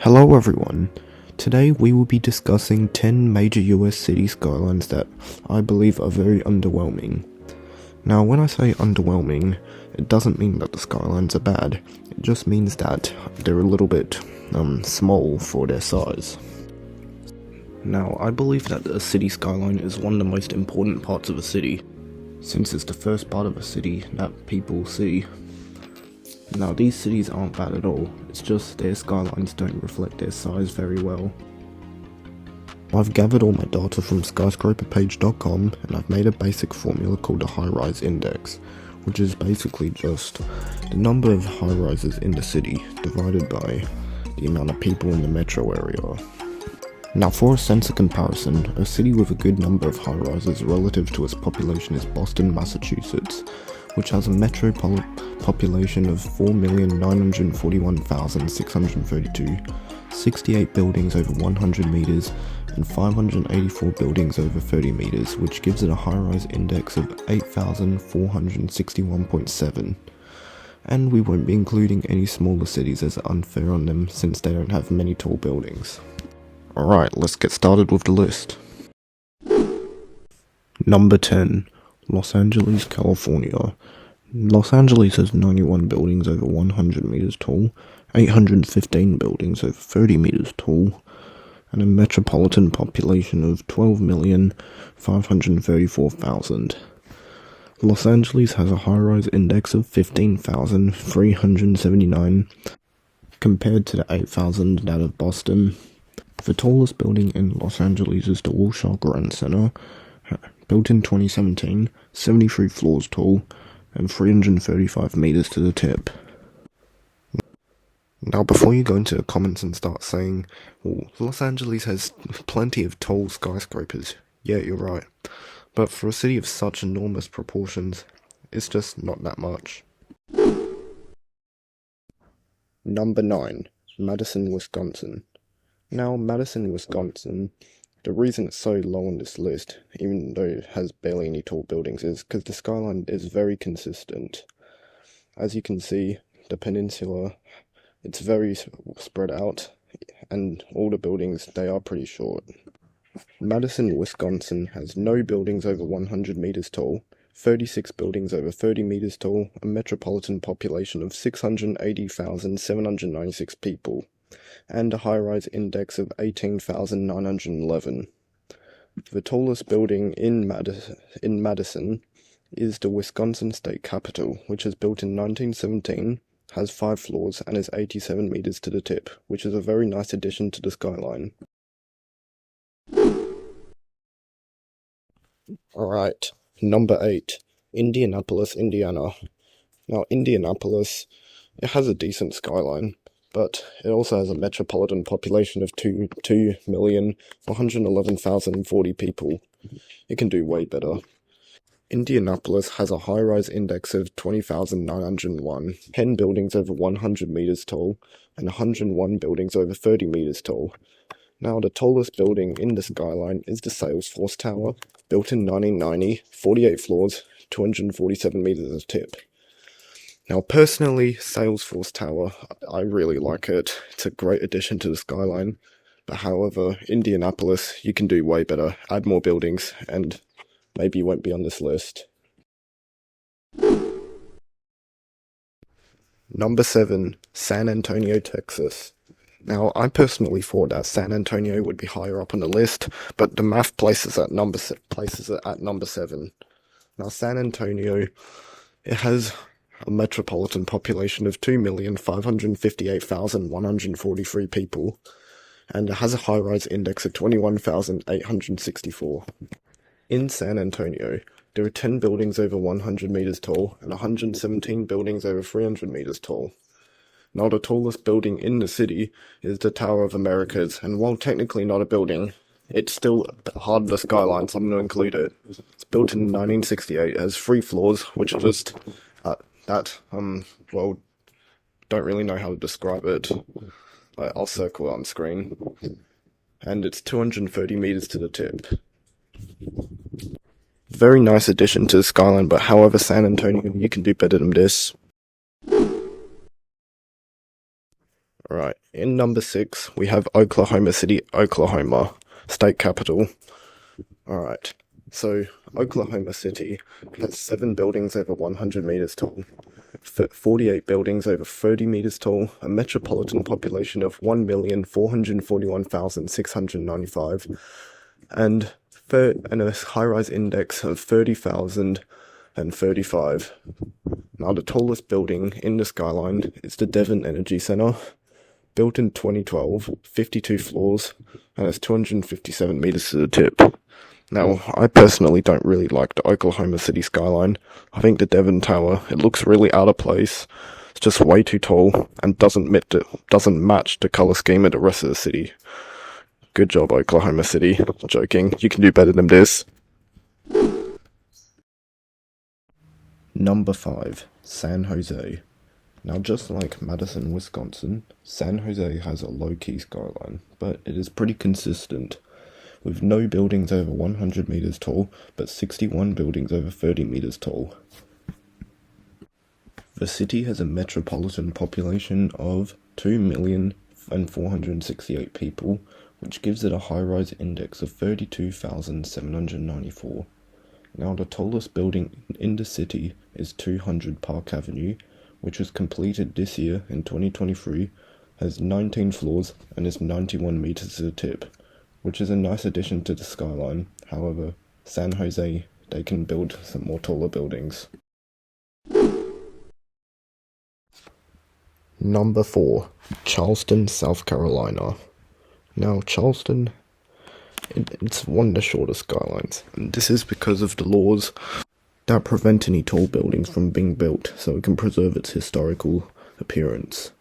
Hello everyone, today we will be discussing 10 major US city skylines that I believe are very underwhelming. Now when I say underwhelming, it doesn't mean that the skylines are bad, it just means that they're a little bit small for their size. Now I believe that a city skyline is one of the most important parts of a city, since it's the first part of a city that people see. Now these cities aren't bad at all, it's just their skylines don't reflect their size very well. I've gathered all my data from skyscraperpage.com and I've made a basic formula called the high-rise index, which is basically just the number of high-rises in the city divided by the amount of people in the metro area. Now for a sense of comparison, a city with a good number of high-rises relative to its population is Boston, Massachusetts, which has a metropolitan population of 4,941,632, 68 buildings over 100 meters, and 584 buildings over 30 meters, which gives it a high-rise index of 8,461.7. And we won't be including any smaller cities as unfair on them since they don't have many tall buildings. Alright, let's get started with the list. Number 10. Los Angeles, California. Los Angeles has 91 buildings over 100 meters tall, 815 buildings over 30 meters tall, and a metropolitan population of 12,534,000. Los Angeles has a high-rise index of 15,379 compared to the 8,000 that of Boston. The tallest building in Los Angeles is the Wilshire Grand Center, built in 2017, 73 floors tall, and 335 meters to the tip. Now before you go into the comments and start saying, well, Los Angeles has plenty of tall skyscrapers. Yeah, you're right. But for a city of such enormous proportions, it's just not that much. Number 9. Madison, Wisconsin. Now, Madison, Wisconsin, the reason it's so low on this list, even though it has barely any tall buildings, is because the skyline is very consistent. As you can see, the peninsula, it's very spread out, and all the buildings, they are pretty short. Madison, Wisconsin has no buildings over 100 meters tall, 36 buildings over 30 meters tall, a metropolitan population of 680,796 people, and a high-rise index of 18,911. The tallest building in Madison is the Wisconsin State Capitol, which was built in 1917, has 5 floors, and is 87 meters to the tip, which is a very nice addition to the skyline. Alright, number 8. Indianapolis, Indiana. Now, Indianapolis, it has a decent skyline, but it also has a metropolitan population of 2,111,040 people. It can do way better. Indianapolis has a high-rise index of 20,901, 10 buildings over 100 meters tall, and 101 buildings over 30 meters tall. Now, the tallest building in the skyline is the Salesforce Tower, built in 1990, 48 floors, 247 meters of tip. Now, personally, Salesforce Tower, I really like it. It's a great addition to the skyline. But however, Indianapolis, you can do way better. Add more buildings, and maybe you won't be on this list. Number 7. San Antonio, Texas. Now, I personally thought that San Antonio would be higher up on the list, but the math places it at number 7. Now, San Antonio, it has a metropolitan population of 2,558,143 people, and it has a high-rise index of 21,864. In San Antonio, there are 10 buildings over 100 meters tall, and 117 buildings over 300 meters tall. Now, the tallest building in the city is the Tower of Americas, and while technically not a building, it's still part of the skyline, so I'm going to include it. It's built in 1968, it has 3 floors, which are just well, don't really know how to describe it. I'll circle it on screen. And it's 230 meters to the tip. Very nice addition to the skyline, but however, San Antonio, you can do better than this. Alright, in number 6, we have Oklahoma City, Oklahoma, state capital. Alright, so Oklahoma City has 7 buildings over 100 meters tall, 48 buildings over 30 meters tall, a metropolitan population of 1,441,695, and a high-rise index of 30,035. Now, the tallest building in the skyline is the Devon Energy Center, built in 2012, 52 floors, and it's 257 meters to the tip. Now, I personally don't really like the Oklahoma City skyline. I think the Devon Tower, it looks really out of place. It's just way too tall and doesn't match the color scheme of the rest of the city. Good job, Oklahoma City. Joking, you can do better than this. Number 5, San Jose. Now, just like Madison, Wisconsin, San Jose has a low-key skyline, but it is pretty consistent, with no buildings over 100 meters tall, but 61 buildings over 30 meters tall. The city has a metropolitan population of 2,468,000 people, which gives it a high-rise index of 32,794. Now, the tallest building in the city is 200 Park Avenue, which was completed this year in 2023, has 19 floors and is 91 meters to the tip, which is a nice addition to the skyline. However, San Jose, they can build some more taller buildings. Number 4, Charleston, South Carolina. Now, Charleston, it's one of the shortest skylines, and this is because of the laws that prevent any tall buildings from being built, so it can preserve its historical appearance.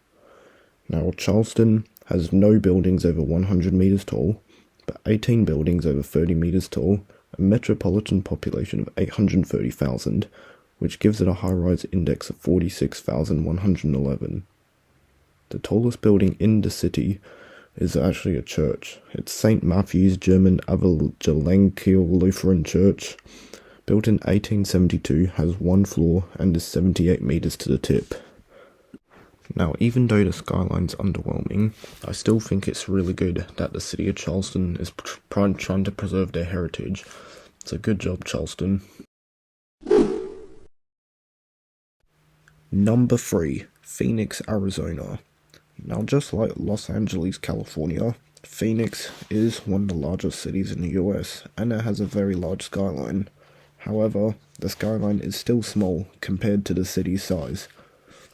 Now, Charleston has no buildings over 100 meters tall, but 18 buildings over 30 meters tall, a metropolitan population of 830,000, which gives it a high-rise index of 46,111. The tallest building in the city is actually a church. It's St. Matthew's German Evangelical Lutheran Church, built in 1872, has 1 floor and is 78 meters to the tip. Now, even though the skyline's underwhelming, I still think it's really good that the city of Charleston is trying to preserve their heritage. So good job, Charleston. Number 3, Phoenix, Arizona. Now, just like Los Angeles, California, Phoenix is one of the largest cities in the US, and it has a very large skyline. However, the skyline is still small compared to the city's size.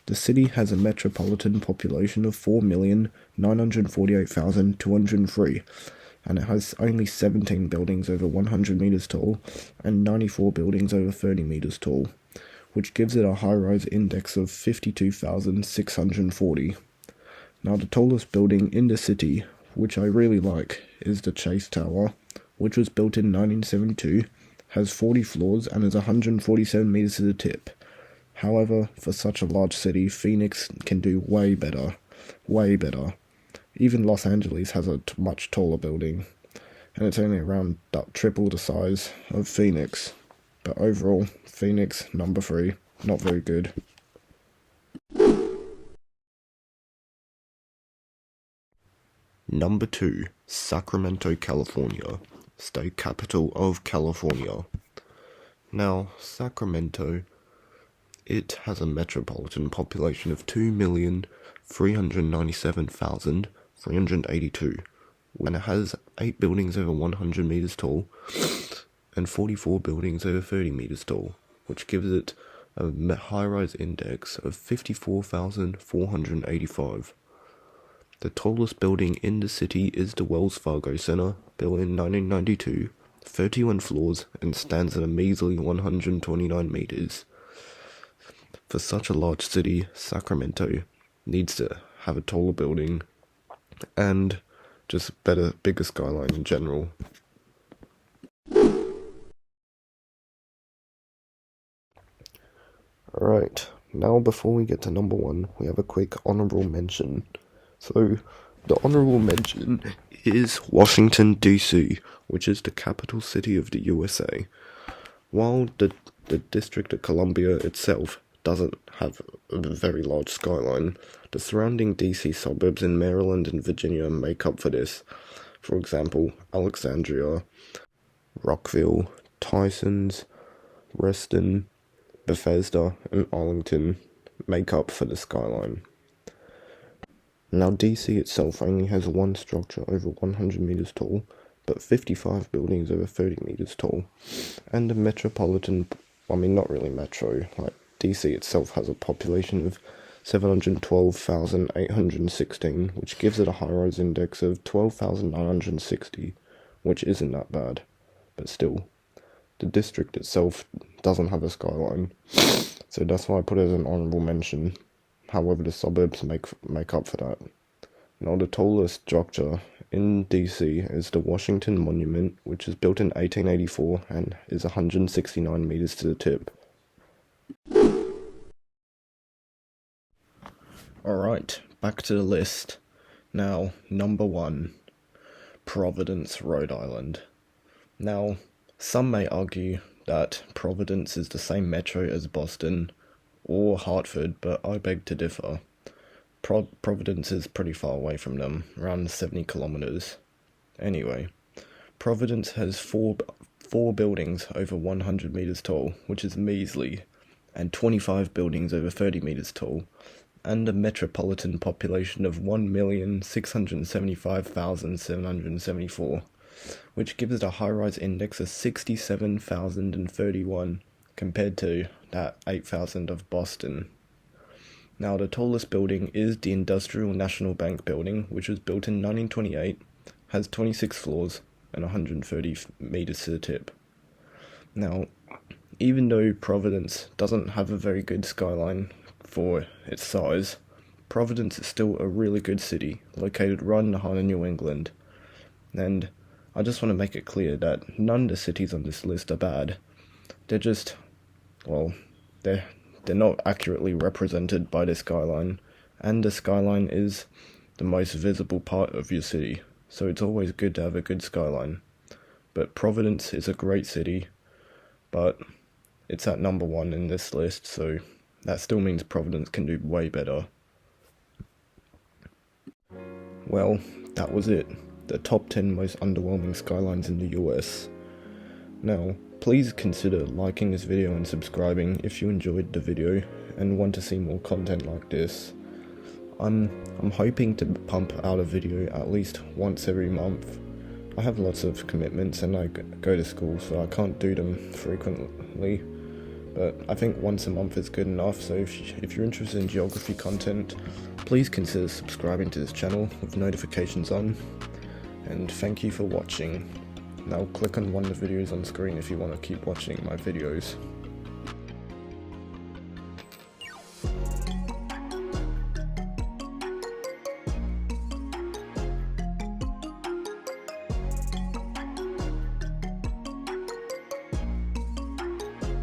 The city has a metropolitan population of 4,948,203, and it has only 17 buildings over 100 meters tall and 94 buildings over 30 meters tall, which gives it a high-rise index of 52,640. Now, the tallest building in the city, which I really like, is the Chase Tower, which was built in 1972, has 40 floors and is 147 meters to the tip. However, for such a large city, Phoenix can do way better. Way better. Even Los Angeles has a much taller building, and it's only around triple the size of Phoenix. But overall, Phoenix, number 3, not very good. Number 2, Sacramento, California, state capital of California. Now, Sacramento, it has a metropolitan population of 2,397,382, and it has 8 buildings over 100 meters tall and 44 buildings over 30 meters tall, which gives it a high-rise index of 54,485. The tallest building in the city is the Wells Fargo Center, built in 1992, 31 floors, and stands at a measly 129 meters. For such a large city, Sacramento needs to have a taller building and just bigger skyline in general. Alright, now before we get to number 1, we have a quick honourable mention. So, the honourable mention is Washington, D.C., which is the capital city of the USA. While the District of Columbia itself doesn't have a very large skyline. The surrounding DC suburbs in Maryland and Virginia make up for this. For example, Alexandria, Rockville, Tysons, Reston, Bethesda, and Arlington make up for the skyline. Now, DC itself only has one structure over 100 meters tall, but 55 buildings over 30 meters tall, and a metropolitan, not really metro, like DC itself has a population of 712,816, which gives it a high-rise index of 12,960, which isn't that bad, but still. The district itself doesn't have a skyline, so that's why I put it as an honourable mention. However, the suburbs make up for that. Now, the tallest structure in DC is the Washington Monument, which was built in 1884 and is 169 meters to the tip. Alright, back to the list. Now, number 1, Providence, Rhode Island. Now, some may argue that Providence is the same metro as Boston or Hartford, but I beg to differ. Providence is pretty far away from them, around 70 kilometers. Anyway, Providence has four buildings over 100 meters tall, which is measly, and 25 buildings over 30 meters tall, and a metropolitan population of 1,675,774, which gives it a high-rise index of 67,031 compared to that 8,000 of Boston. Now, the tallest building is the Industrial National Bank building, which was built in 1928, has 26 floors and 130 meters to the tip. Now, even though Providence doesn't have a very good skyline for its size, Providence is still a really good city, located right in the heart of New England. And I just want to make it clear that none of the cities on this list are bad. They're just, they're not accurately represented by the skyline, and the skyline is the most visible part of your city, so it's always good to have a good skyline. But Providence is a great city, but it's at number 1 in this list, so that still means Providence can do way better. Well, that was it. The top 10 most underwhelming skylines in the US. Now, please consider liking this video and subscribing if you enjoyed the video and want to see more content like this. I'm hoping to pump out a video at least once every month. I have lots of commitments and I go to school, so I can't do them frequently, but I think once a month is good enough. So if you're interested in geography content, please consider subscribing to this channel with notifications on, and thank you for watching. Now click on one of the videos on screen if you want to keep watching my videos.